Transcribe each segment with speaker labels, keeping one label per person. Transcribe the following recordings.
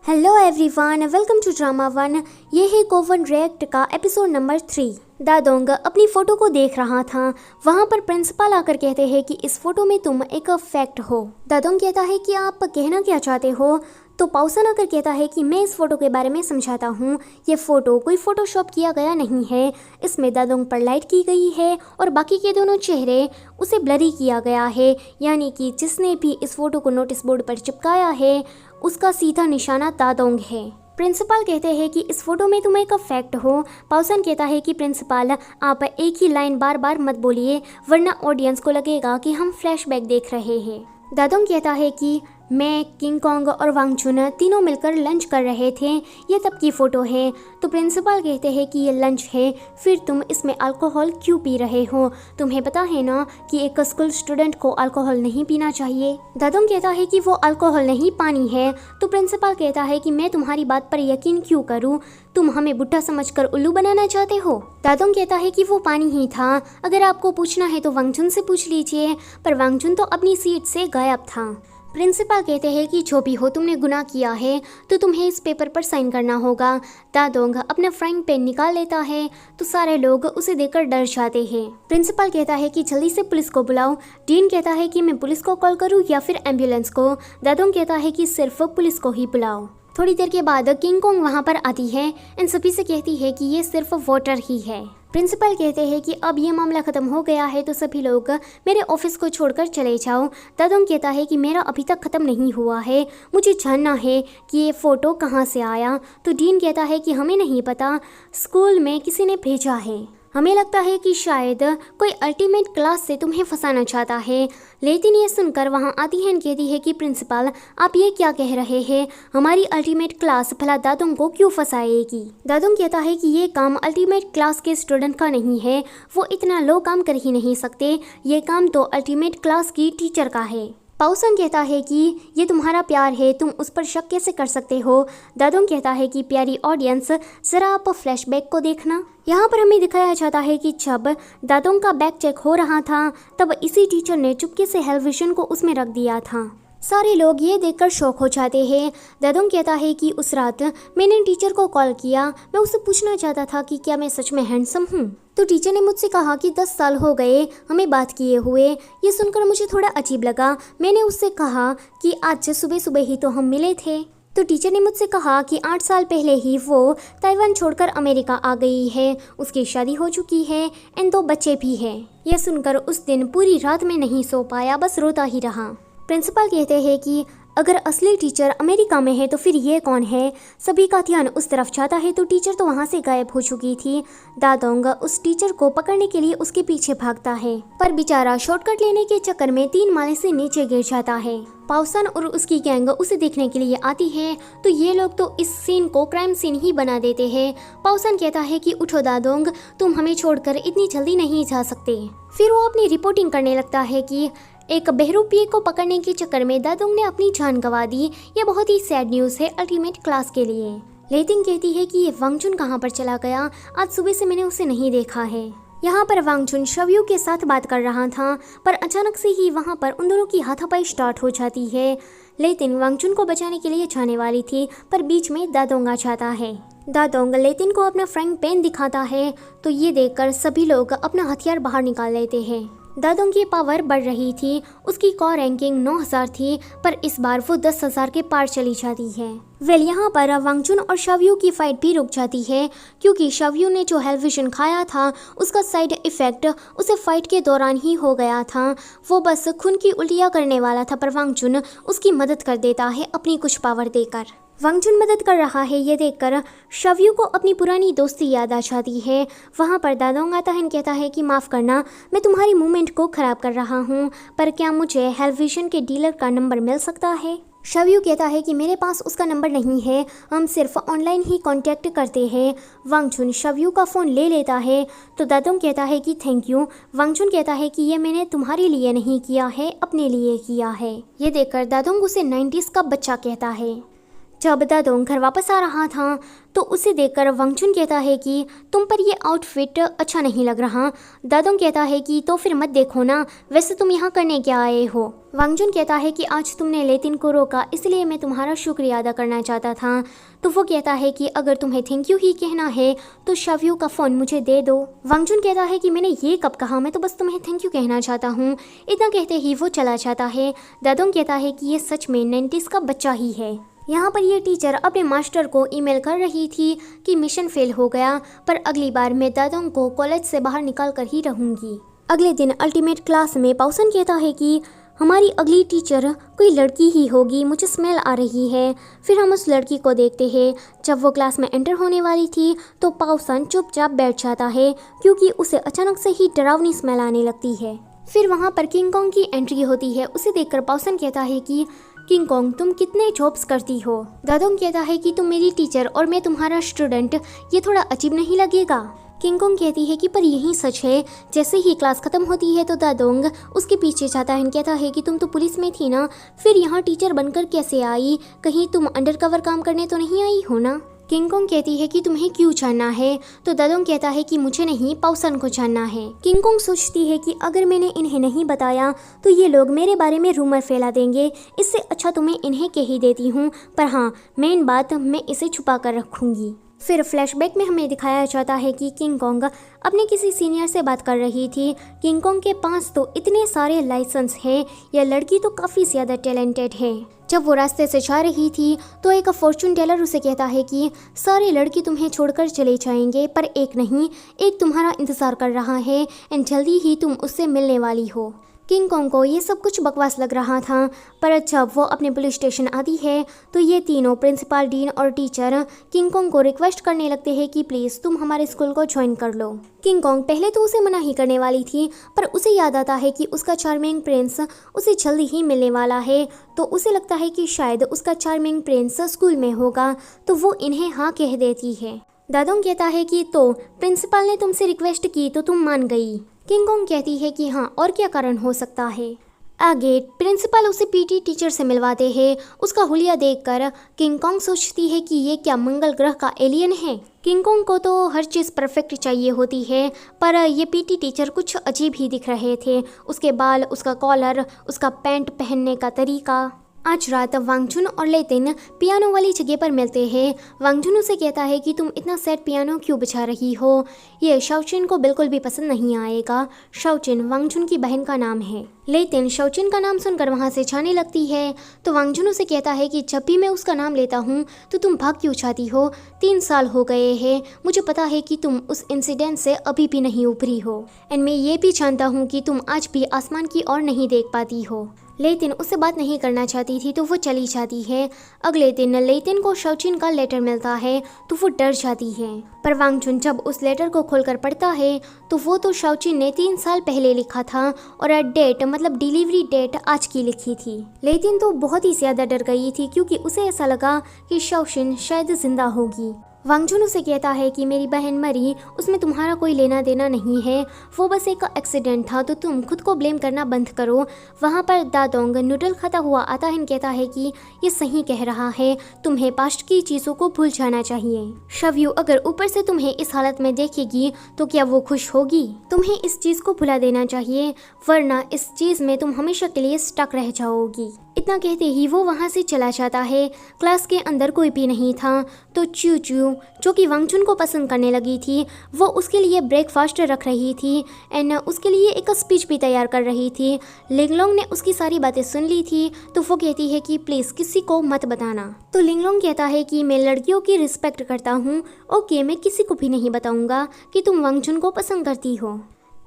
Speaker 1: Hello everyone, welcome to drama one. ये है कोवन रिएक्ट का एपिसोड नंबर 3। दादोंग अपनी फ़ोटो को देख रहा था। वहाँ पर प्रिंसिपल आकर कहते हैं कि इस फोटो में तुम एक फैक्ट हो। दादोंग कहता है कि आप कहना क्या चाहते हो। तो पाउसन आकर कहता है कि मैं इस फ़ोटो के बारे में समझाता हूँ। ये फ़ोटो कोई फ़ोटोशॉप किया गया नहीं है। इसमें दादोंग पर लाइट की गई है और बाकी के दोनों चेहरे उसे ब्लरी किया गया है, यानी कि जिसने भी इस फ़ोटो को नोटिस बोर्ड पर चिपकाया है उसका सीधा निशाना दादोंग है। प्रिंसिपल कहते हैं कि इस फोटो में तुम एक फैक्ट हो। पाउसन कहता है कि प्रिंसिपल आप एक ही लाइन बार बार मत बोलिए, वरना ऑडियंस को लगेगा कि हम फ्लैशबैक देख रहे हैं। दादोंग कहता है कि मैं, किंग कॉन्ग और वांगचुन तीनों मिलकर लंच कर रहे थे, ये तब की फ़ोटो है। तो प्रिंसिपल कहते हैं कि ये लंच है, फिर तुम इसमें अल्कोहल क्यों पी रहे हो? तुम्हें पता है ना कि एक स्कूल स्टूडेंट को अल्कोहल नहीं पीना चाहिए। दादोंग कहता है कि वो अल्कोहल नहीं, पानी है। तो प्रिंसिपल कहता है कि मैं तुम्हारी बात पर यकीन क्यों करूँ? तुम हमें बुढ़ा समझकर उल्लू बनाना चाहते हो। दादोंग कहता है कि वो पानी ही था। अगर आपको पूछना है तो वांगचुन से पूछ लीजिए, पर वांगचुन तो अपनी सीट से गायब था। प्रिंसिपल कहते हैं कि जो भी हो, तुमने गुनाह किया है तो तुम्हें इस पेपर पर साइन करना होगा। दादोंग अपना फ्राइंग पैन निकाल लेता है तो सारे लोग उसे देखकर डर जाते हैं। प्रिंसिपल कहता है कि जल्दी से पुलिस को बुलाओ। डीन कहता है कि मैं पुलिस को कॉल करूं या फिर एम्बुलेंस को। दादोंग कहता है कि सिर्फ पुलिस को ही बुलाओ। थोड़ी देर के बाद किंग कॉन्ग वहाँ पर आती है। इन सभी से कहती है कि ये सिर्फ वोटर ही है। प्रिंसिपल कहते हैं कि अब ये मामला ख़त्म हो गया है तो सभी लोग मेरे ऑफिस को छोड़कर चले जाओ। दादोंग कहता है कि मेरा अभी तक ख़त्म नहीं हुआ है, मुझे जानना है कि ये फ़ोटो कहाँ से आया। तो डीन कहता है कि हमें नहीं पता, स्कूल में किसी ने भेजा है। हमें लगता है कि शायद कोई अल्टीमेट क्लास से तुम्हें फंसाना चाहता है। लेकिन ये सुनकर वहाँ आती है, कहती है कि प्रिंसिपल आप ये क्या कह रहे हैं? हमारी अल्टीमेट क्लास भला दादोंग को क्यों फंसाएगी? दादोंग कहता है कि ये काम अल्टीमेट क्लास के स्टूडेंट का नहीं है, वो इतना लो काम कर ही नहीं सकते। ये काम तो अल्टीमेट क्लास की टीचर का है। पाउसन कहता है कि ये तुम्हारा प्यार है, तुम उस पर शक कैसे कर सकते हो? दादोंग कहता है कि प्यारी ऑडियंस, ज़रा आप फ्लैशबैक को देखना। यहाँ पर हमें दिखाया जाता है कि जब दादोंग का बैग चेक हो रहा था तब इसी टीचर ने चुपके से हेलविजन को उसमें रख दिया था। सारे लोग ये देखकर शॉक हो जाते हैं। दादोंग कहता है कि उस रात मैंने टीचर को कॉल किया, मैं उससे पूछना चाहता था कि क्या मैं सच में हैंडसम हूँ। तो टीचर ने मुझसे कहा कि 10 साल हो गए हमें बात किए हुए। ये सुनकर मुझे थोड़ा अजीब लगा। मैंने उससे कहा कि आज सुबह सुबह ही तो हम मिले थे। तो टीचर ने मुझसे कहा कि 8 साल पहले ही वो ताइवान छोड़कर अमेरिका आ गई है, उसकी शादी हो चुकी है एंड 2 बच्चे भी हैं। यह सुनकर उस दिन पूरी रात में नहीं सो पाया, बस रोता ही रहा। प्रिंसिपल कहते हैं कि अगर असली टीचर अमेरिका में है तो फिर ये कौन है? सभी का ध्यान उस तरफ जाता है तो टीचर तो वहाँ से गायब हो चुकी थी। दादोंग उस टीचर को पकड़ने के लिए उसके पीछे भागता है, पर बेचारा शॉर्टकट लेने के चक्कर में 3 माले से नीचे गिर जाता है। पाउसन और उसकी गैंग उसे देखने के लिए आती है तो ये लोग तो इस सीन को क्राइम सीन ही बना देते हैं। पाउसन कहता है कि उठो दादोंग, तुम हमें छोड़कर इतनी जल्दी नहीं जा सकते। फिर वो अपनी रिपोर्टिंग करने लगता है कि एक बहरूपिये को पकड़ने के चक्कर में दादोंग ने अपनी जान गंवा दी। ये बहुत ही सैड न्यूज़ है अल्टीमेट क्लास के लिए। लेकिन कहती है कि ये वांगचुन कहाँ पर चला गया? आज सुबह से मैंने उसे नहीं देखा है। यहाँ पर वांगचुन शव्यू के साथ बात कर रहा था, पर अचानक से ही वहाँ पर उन दोनों की हाथापाई स्टार्ट हो जाती है। लेकिन वांगचुन को बचाने के लिए जाने वाली थी, पर बीच में दादोंग आ जाता है। दादोंग लेतिन को अपना फ्राइंग पैन दिखाता है तो ये देखकर सभी लोग अपना हथियार बाहर निकाल लेते हैं। दादोंग की पावर बढ़ रही थी, उसकी कॉर रैंकिंग 9000 थी, पर इस बार वो 10,000 के पार चली जाती है। यहाँ पर वांगचुन और शव्यू की फाइट भी रुक जाती है, क्योंकि शव्यू ने जो हेलविजन खाया था उसका साइड इफेक्ट उसे फाइट के दौरान ही हो गया था। वो बस खून की उल्टियाँ करने वाला था, पर वांगचुन उसकी मदद कर देता है अपनी कुछ पावर देकर। वांगचुन मदद कर रहा है ये देखकर शव्यू को अपनी पुरानी दोस्ती याद आ जाती है। वहाँ पर दादोंग आता है, कहता है कि माफ़ करना, मैं तुम्हारी मूवमेंट को ख़राब कर रहा हूँ, पर क्या मुझे हेलविजन के डीलर का नंबर मिल सकता है? शव्यू कहता है कि मेरे पास उसका नंबर नहीं है, हम सिर्फ ऑनलाइन ही कांटेक्ट करते हैं। वांगचुन शव्यू का फ़ोन ले लेता है तो दादोंग कहता है कि थैंक यू। वांगचुन कहता है कि ये मैंने तुम्हारे लिए नहीं किया है, अपने लिए किया है। ये देखकर दादोंग उसे 90s का बच्चा कहता है। जब दादोंग घर वापस आ रहा था तो उसे देखकर वांगचुन कहता है कि तुम पर ये आउटफिट अच्छा नहीं लग रहा। दादोंग कहता है कि तो फिर मत देखो ना, वैसे तुम यहाँ करने क्या आए हो? वांगजुन कहता है कि आज तुमने लेतिन को रोका इसलिए मैं तुम्हारा शुक्रिया अदा करना चाहता था। तो वो कहता है कि अगर तुम्हें थैंक यू ही कहना है तो शव्यू का फ़ोन मुझे दे दो। वांगजुन कहता है कि मैंने ये कब कहा, मैं तो बस तुम्हें थैंक यू कहना चाहता हूँ। इतना कहते ही वो चला जाता है। दादोंग कहता है कि ये सच में 90s का बच्चा ही है। यहाँ पर ये टीचर अपने मास्टर को ईमेल कर रही थी कि मिशन फेल हो गया, पर अगली बार मैं दादोंग को कॉलेज से बाहर निकाल कर ही रहूँगी। अगले दिन अल्टीमेट क्लास में पाउसन कहता है कि हमारी अगली टीचर कोई लड़की ही होगी, मुझे स्मेल आ रही है। फिर हम उस लड़की को देखते हैं। जब वो क्लास में एंटर होने वाली थी तो पाउसन चुपचाप बैठ जाता है क्योंकि उसे अचानक से ही डरावनी स्मेल आने लगती है। फिर वहाँ पर किंग कॉन्ग की एंट्री होती है। उसे देखकर पाउसन कहता है कि किंग कॉन्ग तुम कितने जॉब्स करती हो। दादोंग कहता है कि तुम मेरी टीचर और मैं तुम्हारा स्टूडेंट, ये थोड़ा अजीब नहीं लगेगा। किंग कॉन्ग कहती है कि पर यही सच है। जैसे ही क्लास खत्म होती है तो दादोंग उसके पीछे जाता है, कहता है कि तुम तो पुलिस में थी ना, फिर यहाँ टीचर बनकर कैसे आई, कहीं तुम अंडरकवर काम करने तो नहीं आई हो ना। किंग कॉन्ग कहती है कि तुम्हें क्यों जानना है, तो दादोंग कहता है कि मुझे नहीं, पाउसन को जानना है। किंग कॉन्ग सोचती है कि अगर मैंने इन्हें नहीं बताया तो ये लोग मेरे बारे में रूमर फैला देंगे, इससे अच्छा तो मैं इन्हें कह ही देती हूँ, पर हाँ मेन बात मैं इसे छुपा कर रखूँगी। फिर फ्लैशबैक में हमें दिखाया जाता है कि किंग कॉन्ग अपने किसी सीनियर से बात कर रही थी। किंग कॉन्ग के पास तो इतने सारे लाइसेंस हैं, यह लड़की तो काफ़ी ज़्यादा टैलेंटेड है। जब वो रास्ते से जा रही थी तो एक फॉर्चून टेलर उसे कहता है कि सारे लड़की तुम्हें छोड़कर चले जाएंगे, पर एक नहीं, एक तुम्हारा इंतज़ार कर रहा है एंड जल्दी ही तुम उससे मिलने वाली हो। किंग कॉन्ग को ये सब कुछ बकवास लग रहा था, पर जब वो अपने पुलिस स्टेशन आती है तो ये तीनों प्रिंसिपल, डीन और टीचर किंग कॉन्ग को रिक्वेस्ट करने लगते हैं कि प्लीज़ तुम हमारे स्कूल को ज्वाइन कर लो। किंग कॉन्ग पहले तो उसे मना ही करने वाली थी, पर उसे याद आता है कि उसका चार्मिंग प्रिंस उसे जल्दी ही मिलने वाला है, तो उसे लगता है कि शायद उसका चार्मिंग प्रिंस स्कूल में होगा, तो वो इन्हें हाँ कह देती है। दादोंग कहता है कि तो प्रिंसिपल ने तुमसे रिक्वेस्ट की तो तुम मान गई। किंग कॉन्ग कहती है कि हाँ, और क्या कारण हो सकता है। आगे प्रिंसिपल उसे पीटी टीचर से मिलवाते हैं। उसका हुलिया देखकर किंग कॉन्ग सोचती है कि ये क्या मंगल ग्रह का एलियन है। किंग कॉन्ग को तो हर चीज़ परफेक्ट चाहिए होती है, पर ये पीटी टीचर कुछ अजीब ही दिख रहे थे। उसके बाल, उसका कॉलर, उसका पैंट पहनने का तरीका। आज रात वांगजुन और लेतिन पियानो वाली जगह पर मिलते हैं। वांगजुन उसे कहता है कि तुम इतना सैड पियानो क्यों बजा रही हो, ये शाओचिन को बिल्कुल भी पसंद नहीं आएगा। शाओचिन वांगजुन की बहन का नाम है। लेतिन शाओचिन का नाम सुनकर वहाँ से जाने लगती है, तो वांगजुन उसे कहता है कि जब भी मैं उसका नाम लेता हूँ तो तुम भाग क्यों जाती हो। 3 साल हो गए हैं, मुझे पता है कि तुम उस इंसिडेंट से अभी भी नहीं उभरी हो, एंड मैं ये भी जानता हूँ कि तुम आज भी आसमान की ओर नहीं देख पाती हो। लेतिन उससे बात नहीं करना चाहती थी तो वो चली जाती है। अगले दिन लेतिन को शाओचिन का लेटर मिलता है तो वो डर जाती है, पर वांगजुन जब उस लेटर को खोलकर पढ़ता है तो वो तो शाओचिन ने 3 साल पहले लिखा था और डेट मतलब डिलीवरी डेट आज की लिखी थी। लेतिन तो बहुत ही ज़्यादा डर गई थी क्योंकि उसे ऐसा लगा कि शाओचिन शायद जिंदा होगी। वांगजुन उसे कहता है कि मेरी बहन मरी, उसमें तुम्हारा कोई लेना देना नहीं है, वो बस एक एक्सीडेंट था, तो तुम खुद को ब्लेम करना बंद करो। वहाँ पर दादोंग नूडल खाता हुआ आता है, कहता है कि ये सही कह रहा है, तुम्हें पास्ट की चीज़ों को भूल जाना चाहिए। शव्यू अगर ऊपर से तुम्हें इस हालत में देखेगी तो क्या वो खुश होगी। तुम्हें इस चीज़ को भुला देना चाहिए, वरना इस चीज़ में तुम हमेशा के लिए स्टक रह जाओगी। इतना कहते ही वो वहाँ से चला जाता है। क्लास के अंदर कोई भी नहीं था, तो चू चू जो कि वांगजुन को पसंद करने लगी थी, वो उसके लिए ब्रेकफास्ट रख रही थी एंड उसके लिए एक स्पीच भी तैयार कर रही थी। लिंगलोंग ने उसकी सारी बातें सुन ली थी, तो वो कहती है कि प्लीज़ किसी को मत बताना। तो लिंगलोंग कहता है कि मैं लड़कियों की रिस्पेक्ट करता हूँ, ओके मैं किसी को भी नहीं बताऊँगा कि तुम वांगजुन को पसंद करती हो।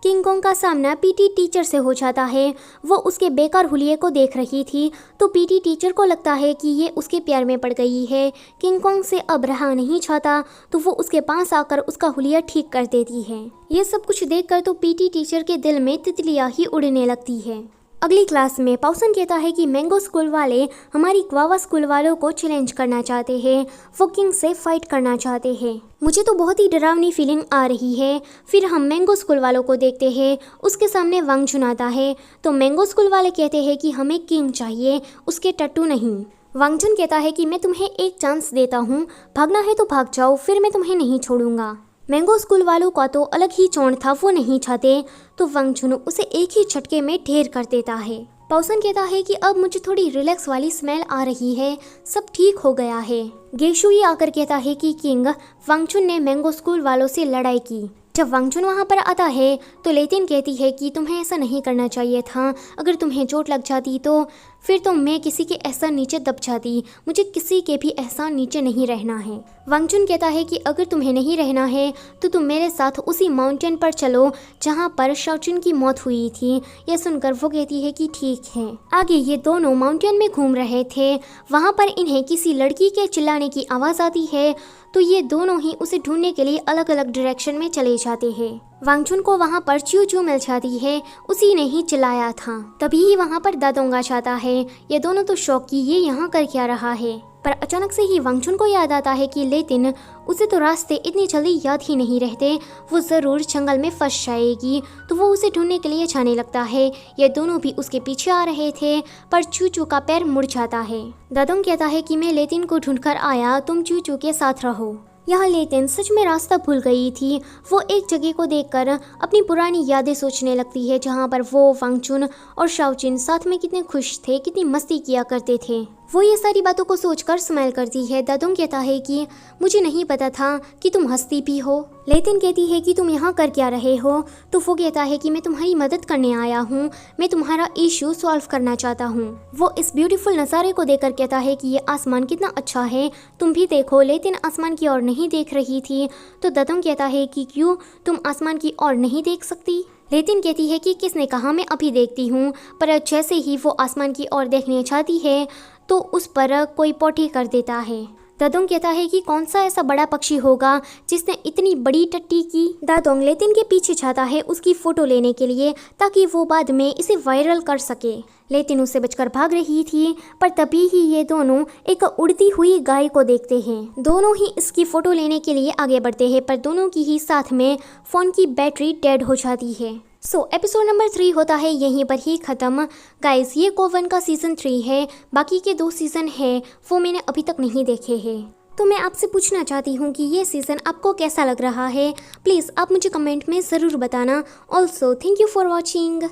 Speaker 1: किंग कॉन्ग का सामना पीटी टीचर से हो जाता है। वो उसके बेकार हुलिये को देख रही थी, तो पीटी टीचर को लगता है कि ये उसके प्यार में पड़ गई है। किंग कॉन्ग से अब रहा नहीं चाहता, तो वो उसके पास आकर उसका हुलिया ठीक कर देती है। ये सब कुछ देखकर तो पीटी टीचर के दिल में तितलियाँ ही उड़ने लगती है। अगली क्लास में पाउसन कहता है कि मैंगो स्कूल वाले हमारी क्वावा स्कूल वालों को चैलेंज करना चाहते हैं, वो किंग से फाइट करना चाहते हैं। मुझे तो बहुत ही डरावनी फीलिंग आ रही है। फिर हम मैंगो स्कूल वालों को देखते हैं, उसके सामने वांगजुन आता है, तो मैंगो स्कूल वाले कहते हैं कि हमें किंग चाहिए, उसके टट्टू नहीं। वांगजुन कहता है कि मैं तुम्हें एक चांस देता हूँ, भागना है तो भाग जाओ, फिर मैं तुम्हें नहीं छोड़ूंगा। मैंगो स्कूल वालों का तो अलग ही चौड़ था, वो नहीं चाहते, तो वांगजुन उसे एक ही झटके में ढेर कर देता है। पाउसन कहता है कि अब मुझे थोड़ी रिलैक्स वाली स्मेल आ रही है, सब ठीक हो गया है। गेशुई आकर कहता है कि किंग वांगचुन ने मैंगो स्कूल वालों से लड़ाई की। जब वांगचुन वहाँ पर आता है तो लेतिन कहती है कि तुम्हें ऐसा नहीं करना चाहिए था, अगर तुम्हें चोट लग जाती तो फिर तो मैं किसी के एहसान नीचे दब जाती, मुझे किसी के भी एहसान नीचे नहीं रहना है। वांगचुन कहता है कि अगर तुम्हें नहीं रहना है तो तुम मेरे साथ उसी माउंटेन पर चलो जहाँ पर शाओचुन की मौत हुई थी। यह सुनकर वो कहती है कि ठीक है। आगे ये दोनों माउंटेन में घूम रहे थे, वहाँ पर इन्हें किसी लड़की के चिल्लाने की आवाज़ आती है तो ये दोनों ही उसे ढूंढने के लिए अलग अलग डायरेक्शन में चले जाते हैं। वांगचुन को वहाँ पर च्यू च्यू मिल जाती है, उसी ने ही चिल्लाया था। तभी ही वहाँ पर दादोंगा जाता है। ये दोनों तो शौक की ये यहाँ कर क्या रहा है, पर अचानक से ही वांगचुन को याद आता है कि लेतिन उसे तो रास्ते इतनी जल्दी याद ही नहीं रहते, वो ज़रूर जंगल में फंस जाएगी, तो वो उसे ढूंढने के लिए जाने लगता है। ये दोनों भी उसके पीछे आ रहे थे पर चूचू का पैर मुड़ जाता है। दादोंग कहता है कि मैं लेतिन को ढूंढकर आया, तुम चूचू के साथ रहो। यहाँ लेतिन सच में रास्ता भूल गई थी। वो एक जगह को देखकर अपनी पुरानी यादें सोचने लगती है जहाँ पर वो वांगचुन और शाओचुन साथ में कितने खुश थे, कितनी मस्ती किया करते थे। वो ये सारी बातों को सोचकर स्माइल करती है। दादोंग कहता है कि मुझे नहीं पता था कि तुम हंसती भी हो। लेतिन कहती है कि तुम यहाँ कर क्या रहे हो, तो वो कहता है कि मैं तुम्हारी मदद करने आया हूँ, मैं तुम्हारा इशू सॉल्व करना चाहता हूँ। वो इस ब्यूटीफुल नज़ारे को देखकर कहता है कि ये आसमान कितना अच्छा है, तुम भी देखो। लेतिन आसमान की ओर नहीं देख रही थी, तो दादोंग कहता है कि क्यों, तुम आसमान की ओर नहीं देख सकती। लेतिन कहती है कि किसने कहा, मैं अभी देखती हूँ। पर जैसे ही वो आसमान की ओर देखने जाती है तो उस पर कोई पोटी कर देता है। दादोंग कहता है कि कौन सा ऐसा बड़ा पक्षी होगा जिसने इतनी बड़ी टट्टी की। दादोंग लेतिन के पीछे जाता है उसकी फोटो लेने के लिए ताकि वो बाद में इसे वायरल कर सके। लेतिन उससे बचकर भाग रही थी, पर तभी ही ये दोनों एक उड़ती हुई गाय को देखते हैं। दोनों ही इसकी फोटो लेने के लिए आगे बढ़ते हैं, पर दोनों की ही साथ में फ़ोन की बैटरी डेड हो जाती है। एपिसोड नंबर 3 होता है यहीं पर ही ख़त्म। गाइस, ये कोवन का सीज़न 3 है, बाकी के 2 सीज़न है वो मैंने अभी तक नहीं देखे हैं। तो मैं आपसे पूछना चाहती हूँ कि ये सीज़न आपको कैसा लग रहा है, प्लीज़ आप मुझे कमेंट में ज़रूर बताना। Also thank you for watching.